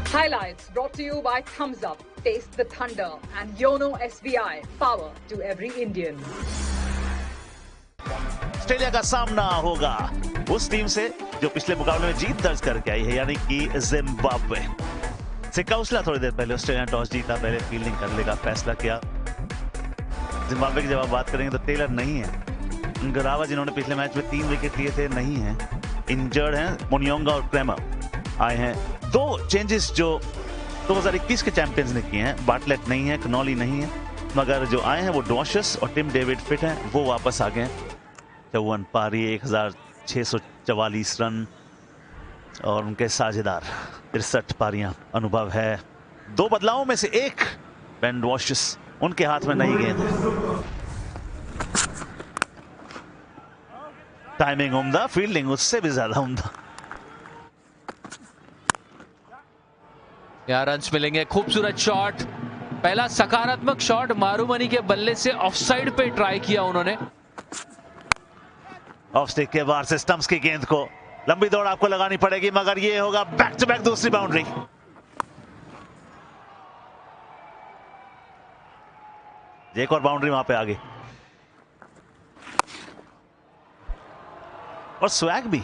Highlights brought to you by Thumbs Up, Taste the Thunder, and Yono SBI, power to every Indian. Australia का सामना होगा उस team से जो पिछले मुकाबले में जीत दर्ज करके आई है, यानी कि जिम्बाब्वे। सिक्का उछला थोड़ी देर पहले, ऑस्ट्रेलिया ने टॉस जीता, पहले फील्डिंग करने का फैसला किया। जिम्बाब्वे की जब आप बात करेंगे तो टेलर नहीं है, गरावा जिन्होंने पिछले मैच में 3 विकेट लिए थे नहीं है, इंजर्ड हैं मुनियोंगा और क्रेमर आए हैं। 2 चेंजेस जो 2021 के चैंपियंस ने किए हैं, बाटलेट नहीं है, कनॉली नहीं है, मगर जो आए हैं वो डॉशस और टिम डेविड फिट हैं, वो वापस आ गए। 54 पारी, 1644 रन और उनके साझेदार 63 पारियां अनुभव है। 2 बदलावों में से एक बेन डॉशस, उनके हाथ में नई गेंद है। टाइमिंग उम्दा, फील्डिंग उससे भी ज्यादा उम्दा। यहाँ रन्स मिलेंगे। खूबसूरत शॉट, पहला सकारात्मक शॉट मारूमनी के बल्ले से ऑफसाइड पे ट्राई किया उन्होंने। ऑफ स्टिक के बाहर से स्टंप्स की गेंद को लंबी दौड़ आपको लगानी पड़ेगी, मगर ये होगा बैक टू बैक दूसरी बाउंड्री। एक और बाउंड्री वहां पे आ गई और स्वैग भी।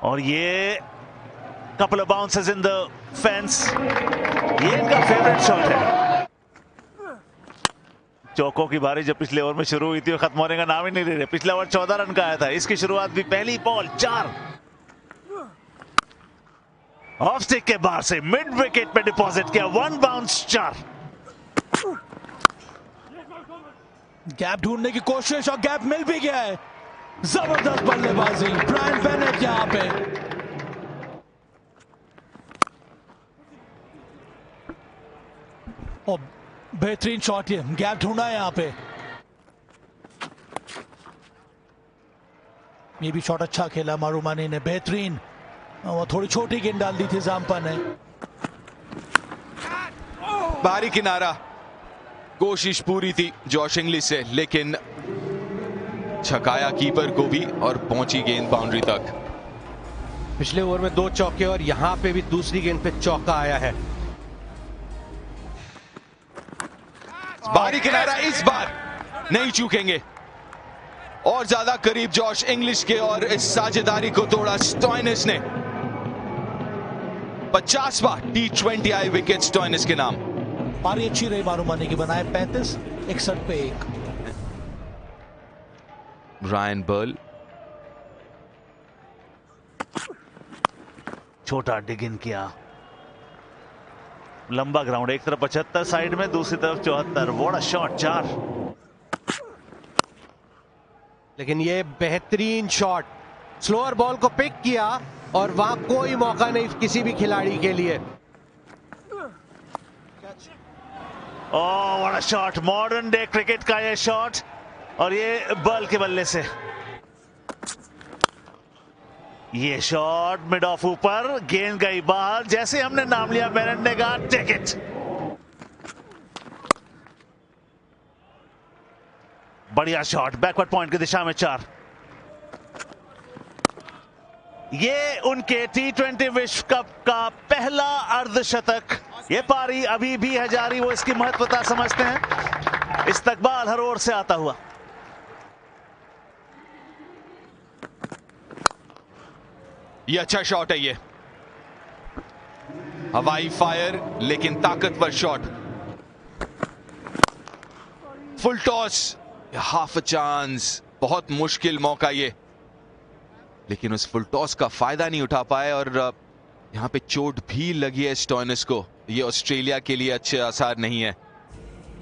और ये couple of bounces in the fence, ये इनका फेवरेट शॉट है। चौकों की बारी जो पिछले ओवर में शुरू हुई थी वो खत्म होने का नाम ही नहीं ले रहे। पिछला ओवर 14 रन का आया था, इसकी शुरुआत भी पहली बॉल 4 ऑफ स्टिक के बाहर से मिड विकेट पे डिपॉजिट किया, 1 बाउंस 4। गैप ढूंढने की कोशिश और गैप मिल भी गया है। जबरदस्त बल्लेबाजी ब्रायन बेनेट यहां पे। और बेहतरीन शॉट, ये गैप ढूंढा है यहां पे। ये भी शॉट अच्छा खेला मारूमानी ने, बेहतरीन। वो थोड़ी छोटी गेंद डाल दी थी जाम्पा ने। बाहरी किनारा, कोशिश पूरी थी जॉश इंग्लिश से, लेकिन छकाया कीपर को भी और पहुंची गेंद बाउंड्री तक। पिछले ओवर में 2 चौके और यहां पे भी दूसरी गेंद पे चौका आया है। बाहरी किनारा इस बार नहीं चूकेंगे, और ज्यादा करीब जॉश इंग्लिश के, और इस साझेदारी को तोड़ा स्टॉइनिस ने। 50वां T20 आई विकेट स्टॉइनिस के नाम। पारी अच्छी रही मारूमानी की, बनाए 35, 61 पे 1। ब्रायन बर्ल छोटा डिग इन किया, लंबा ग्राउंड, एक तरफ 75 साइड में, दूसरी तरफ 74। What a shot, 4। लेकिन ये बेहतरीन शॉट, स्लोअर बॉल को पिक किया और वहां कोई मौका नहीं किसी भी खिलाड़ी के लिए। Oh what a shot, modern day cricket का ये शॉट, और ये बर्ल के बल्ले से ये शॉट मिड ऑफ ऊपर, गेंद गई बाहर। जैसे हमने नाम लिया बेनेट ने कहा टेक इट। बढ़िया शॉट, बैकवर्ड पॉइंट की दिशा में 4। ये उनके T20 विश्व कप का पहला अर्धशतक। ये पारी अभी भी है जारी, वो इसकी महत्वता समझते हैं। इस्तकबाल हर ओर से आता हुआ। ये अच्छा शॉट है, ये हवाई फायर लेकिन ताकतवर shot. Full toss, half a chance, बहुत मुश्किल मौका ये, लेकिन उस फुल टॉस का फायदा नहीं उठा पाए, और यहां पे चोट भी लगी है स्टॉइनिस को। ये ऑस्ट्रेलिया के लिए अच्छे आसार नहीं है।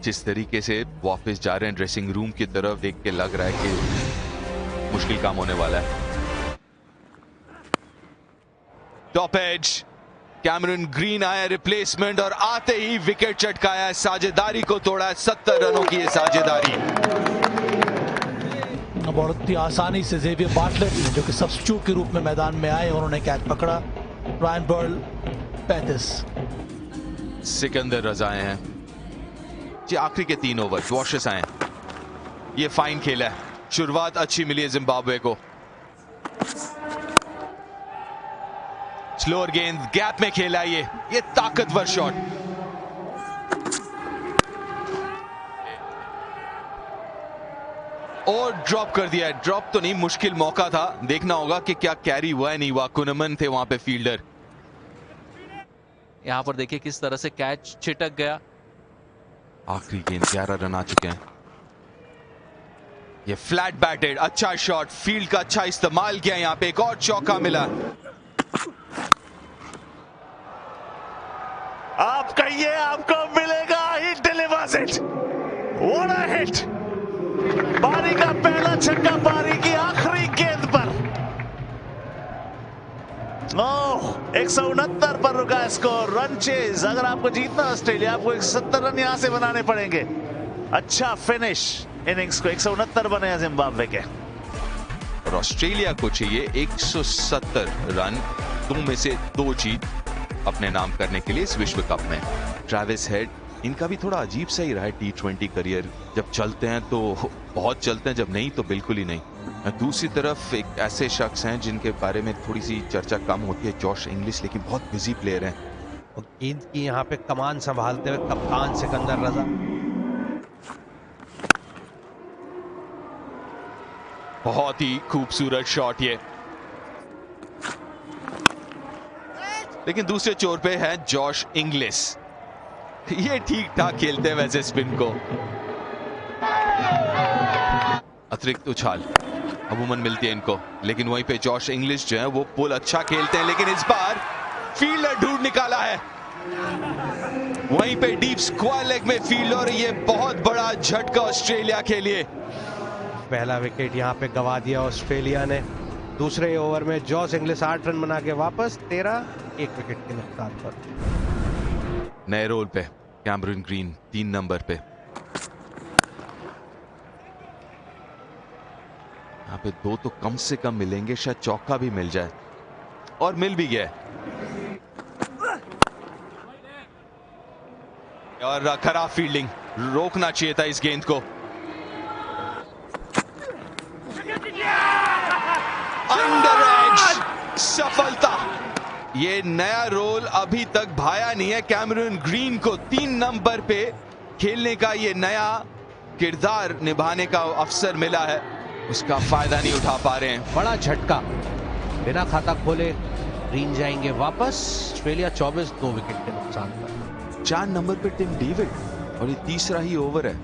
जिस तरीके से वापस जा रहे हैं ड्रेसिंग रूम की तरफ, देख के लग रहा है कि मुश्किल काम होने वाला है। टॉप एज, कैमरन ग्रीन आया रिप्लेसमेंट, और आते ही विकेट चटकाया है, साझेदारी को तोड़ा है। 70 रनों की ये साझेदारी। बहुत ही आसानी से जेवियर बाटलेट ने, जो कि सब्स्टिट्यूट के रूप में मैदान में आए, उन्होंने कैच पकड़ा। ब्रायन बर्ल 35। सिकंदर रजा आए हैं जी, आखिरी के 3 ओवर वॉशेस आए। ये फाइन खेला है, शुरुआत अच्छी मिली है जिम्बाब्वे को। स्लोअर गेंद गैप में खेला ये ताकतवर शॉट। और ड्रॉप कर दिया है। ड्रॉप तो नहीं, मुश्किल मौका था। देखना होगा कि क्या कैरी हुआ है नहीं हुआ। कुनमन थे वहां पे फील्डर। यहां पर देखिए किस तरह से कैच छिटक गया। आखिरी गेंद 11 रन आ चुके हैं। ये फ्लैट बैटेड, अच्छा शॉट, फील्ड का अच्छा इस्तेमाल किया। यहां पे एक और चौका मिला। आप कहिए आपको मिलेगा, ही delivers it. What a hit! पारी का पहला छक्का पारी की आखिरी गेंद पर। 169 पर रुका स्कोर। Run chase. अगर आपको जीतना ऑस्ट्रेलिया, आपको 170 रन यहां से बनाने पड़ेंगे। अच्छा फिनिश इनिंग्स को। 169 बने हैं जिम्बाब्वे के। और ऑस्ट्रेलिया को चाहिए 170 रन, 2 में से 2 जीत अपने नाम करने के लिए इस विश्व कप में। ट्रेविस हेड, इनका भी थोड़ा अजीब सा ही रहा है T20 करियर। जब चलते हैं तो बहुत चलते हैं, जब नहीं तो बिल्कुल ही नहीं। दूसरी तरफ एक ऐसे शख्स हैं जिनके बारे में थोड़ी सी चर्चा कम होती है, जॉश इंग्लिश, लेकिन बहुत बिजी प्लेयर हैं। और गेंद की यहाँ पे कमान संभालते हुए कप्तान सिकंदर रजा। बहुत ही खूबसूरत शॉट ये। लेकिन दूसरे छोर पे है जॉश इंग्लिश। ये ठीक ठाक खेलते हैं वैसे स्पिन को। अतिरिक्त उछाल अमूमन मिलती है इनको, लेकिन वहीं पे जॉश इंग्लिश जो है वो पुल अच्छा खेलते हैं। लेकिन इस बार फील्डर ढूंढ निकाला है। वहीं पे डीप स्क्वायर लेग में फील्ड, और ये बहुत बड़ा झटका ऑस्ट्रेलिया के लिए। पहला विकेट यहाँ पे गवा दिया ऑस्ट्रेलिया ने। दूसरे ओवर में जॉश इंग्लिश 8 रन बना के वापस। 1 विकेट के नुकसान पर। नए रोल पे कैमरून ग्रीन 3 नंबर पे। यहाँ पे 2 तो कम से कम मिलेंगे, शायद चौका भी मिल जाए, और मिल भी गया। और खराब फील्डिंग, रोकना चाहिए था इस गेंद को। अंडर एज सफलता। ये नया रोल अभी तक भाया नहीं है कैमरून ग्रीन को। 3 नंबर पे खेलने का ये नया किरदार निभाने का अवसर मिला है, उसका फायदा नहीं उठा पा रहे हैं। बड़ा झटका, बिना खाता खोले ग्रीन जाएंगे वापस। ऑस्ट्रेलिया 24, 2 विकेट के नुकसान पर। 4 नंबर पे टिम डेविड, और ये तीसरा ही ओवर है।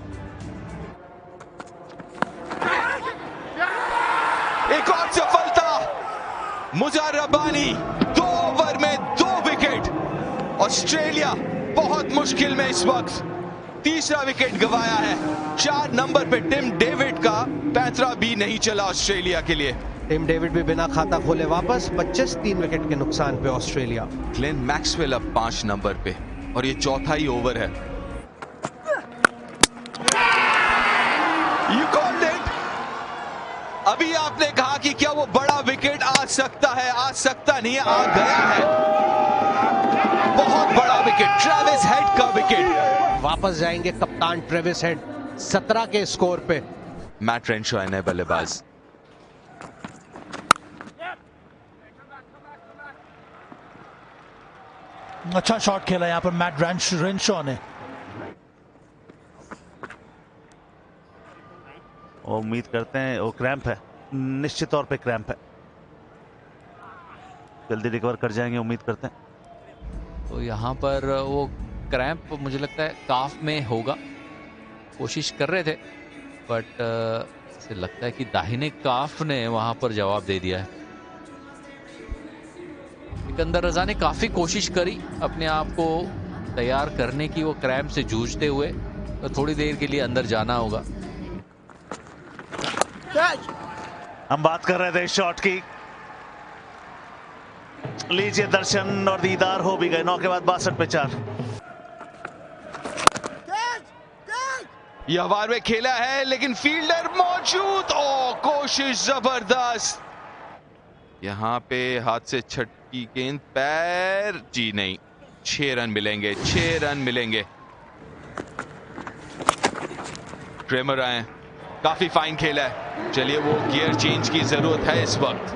एक और सफलता मुजार रब्बानी। 2 ओवर में 2 विकेट। ऑस्ट्रेलिया बहुत मुश्किल में इस वक्त। तीसरा विकेट गवाया है। 4 नंबर पे टिम डेविड का पैंतरा भी नहीं चला ऑस्ट्रेलिया के लिए। टिम डेविड भी बिना खाता खोले वापस। 25, 3 विकेट के नुकसान पे ऑस्ट्रेलिया। ग्लेन मैक्सवेल अब 5 नंबर पे, और ये चौथा ही ओवर है। You called it। अभी आपने कहा कि क्या वो बड़ा विकेट आ सकता है, आ सकता नहीं, आ गया है। बहुत बड़ा विकेट, ट्रेविस हेड का विकेट। वापस जाएंगे कप्तान ट्रेविस हेड 17 के स्कोर पे। मैट रेनशॉ है नए बल्लेबाज। अच्छा शॉट खेला यहाँ पर मैट रेनशॉ ने। उम्मीद करते हैं वो क्रैम्प है, निश्चित तौर पे क्रैम्प है। जल्दी रिकवर कर जाएंगे उम्मीद करते हैं। तो यहाँ पर वो क्रैम्प मुझे लगता है काफ में होगा। कोशिश कर रहे थे, बट ऐसे लगता है कि दाहिने काफ ने वहां पर जवाब दे दिया है। सिकंदर रजा ने काफी कोशिश करी अपने आप को तैयार करने की, वो क्रैम्प से जूझते हुए। तो थोड़ी देर के लिए अंदर जाना होगा। हम बात कर रहे थे इस शॉट की। लीजिए दर्शन और दीदार हो भी गए। 9 के बाद 62 पे 4। यह वार में खेला है, लेकिन फील्डर मौजूद। ओ कोशिश जबरदस्त। यहां पे हाथ से छटकी गेंद, पैर, जी नहीं। 6 रन मिलेंगे, 6 रन मिलेंगे। ट्रेमर आए, काफी फाइन खेला है। चलिए, वो गियर चेंज की जरूरत है इस वक्त।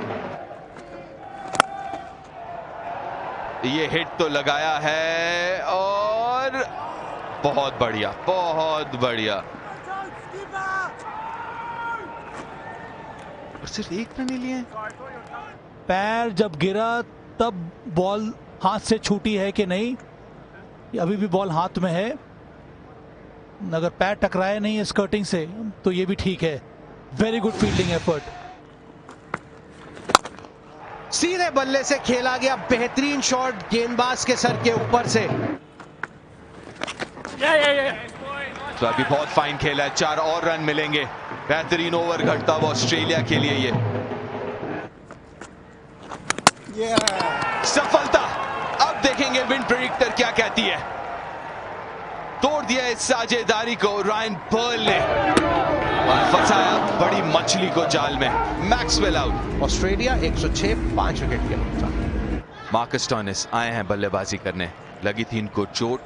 ये हिट तो लगाया है और बहुत बढ़िया, बहुत बढ़िया। और सिर्फ एक रन ही लिए। पैर जब गिरा तब बॉल हाथ से छूटी है कि नहीं, अभी भी बॉल हाथ में है। अगर पैर टकराए नहीं है स्कर्टिंग से तो ये भी ठीक है। Very good fielding effort. सीधे बल्ले से खेला गया बेहतरीन शॉट गेंदबाज के सर के ऊपर से। तो अभी बहुत फाइन खेला है, 4 और रन मिलेंगे। बेहतरीन ओवर घटता हुआ ऑस्ट्रेलिया के लिए ये सफलता। अब देखेंगे विंड प्रेडिक्टर क्या कहती है। तोड़ दिया इस साझेदारी को रायन पर्ल ने और फंसाया बड़ी मछली को जाल में। Maxwell out. ऑस्ट्रेलिया 106, 5 विकेट के नुकसान। मार्कस स्टोइनिस आए हैं बल्लेबाजी करने। लगी थी इनको चोट,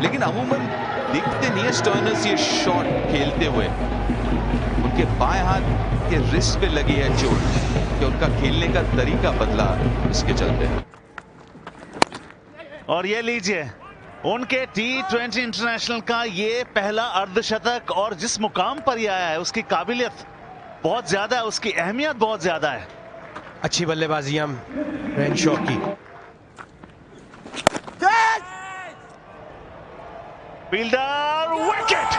लेकिन अमूमन दिखते नहीं है स्टोइनिस ये शॉट खेलते हुए। उनके बाएं हाथ के रिस्ट पे लगी है चोट कि उनका खेलने का तरीका बदला इसके चलते। और ये लीजिए उनके T20 इंटरनेशनल का ये पहला अर्धशतक, और जिस मुकाम पर ये आया है उसकी काबिलियत बहुत ज्यादा है, उसकी अहमियत बहुत ज्यादा है। अच्छी बल्लेबाजी हम रेनशॉ की। Fielder wicket,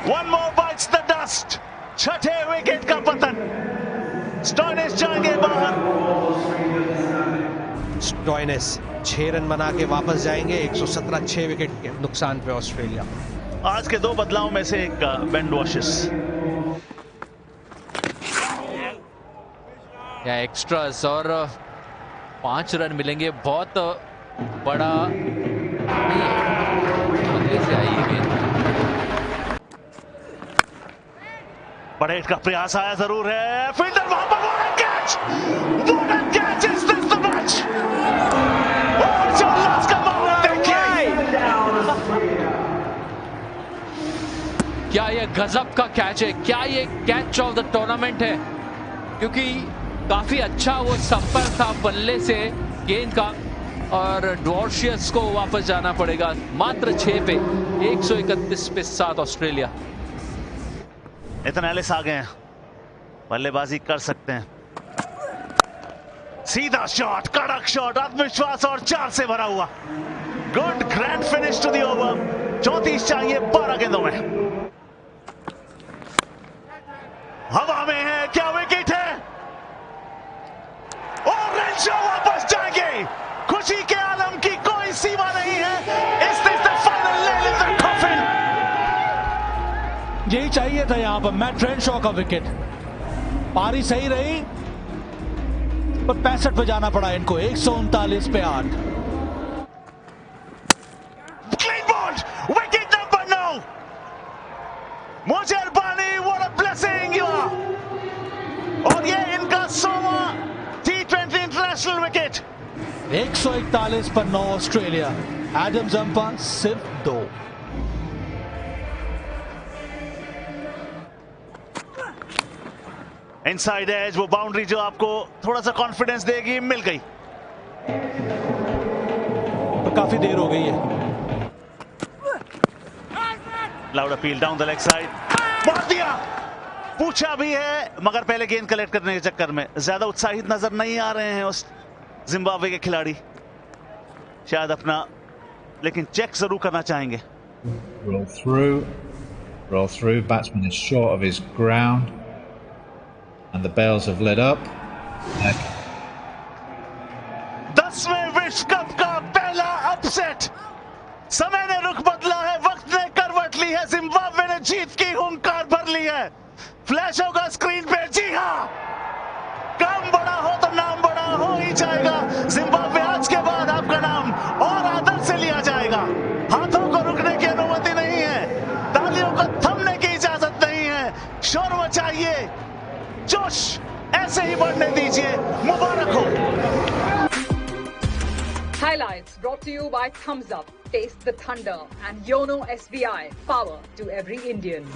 one more bytes the dust. छठे विकेट का पतन, स्टोइनिस जाएंगे बाहर। स्टोइनिस 6 रन बना के वापस जाएंगे। 117, 6 विकेट के नुकसान पे ऑस्ट्रेलिया। आज के 2 बदलावों में से एक बेन वॉशिस या एक्स्ट्रास और 5 रन मिलेंगे। बहुत बड़ा बल्ले से आई गेंद। बड़े हिट का प्रयास आया जरूर है। फील्डर वहां पर, what a catch is this the match? और जो लास्ट का मामला देखिए, क्या ये गजब का कैच है, क्या ये कैच ऑफ द टूर्नामेंट है, क्योंकि काफी अच्छा वो संपर्क था बल्ले से गेंद का और डॉर्शियस को वापस जाना पड़ेगा। मात्र 6 पे 131 पे 7 ऑस्ट्रेलिया। इतने एलिस आ गए हैं, बल्लेबाजी कर सकते हैं। सीधा शॉट, कड़क शॉट, आत्मविश्वास और 4 से भरा हुआ। Good grand finish to the over. 34 चाहिए 12 गेंदों में। हवा में है, क्या विकेट है? और रेनशॉ वापस जाएंगे। खुशी के आलम की कोई सीमा नहीं है। Is this the final nail in the coffin? यही चाहिए था यहां पर मैट रेनशॉ का विकेट। पारी सही रही पर 65 पे जाना पड़ा इनको। 139 पे 8। Clean ball, wicket number 9. मुझे बानी, what a blessing you are. और ये इनका 100वां T20 इंटरनेशनल विकेट। 141 पर 9 ऑस्ट्रेलिया। एडम जंपा सिर्फ 2। इनसाइड एज, वो बाउंड्री जो आपको थोड़ा सा कॉन्फिडेंस देगी, मिल गई। तो काफी देर हो गई है। Loud appeal down the leg side, मार दिया। पूछा भी है मगर पहले गेंद कलेक्ट करने के चक्कर में ज्यादा उत्साहित नजर नहीं आ रहे हैं उस जिम्बाब्वे के खिलाड़ी। शायद अपना लेकिन चेक जरूर करना चाहेंगे। Roll through. Batsman is short of his ground. And the bells have lit up. 10वें विश्व कप का पहला अपसेट। समय ने रुख बदला है, वक्त ने करवट ली है। जिम्बाब्वे ने जीत की हुंकार भर ली है। फ्लैश होगा स्क्रीन पे, जी हाँ, काम बड़ा हो तो नाम बड़ा हो ही जाएगा। जिम्बाब्वे, आज के बाद आपका नाम और आदर से लिया जाएगा। हाथों को रुकने की अनुमति नहीं है, तालियों को थमने की इजाजत नहीं है। शोर मचाइए, जोश ऐसे ही बढ़ने दीजिए। मुबारक हो। Highlights brought to you by Thumbs Up. Taste the thunder and YONO SBI. Power to every Indian.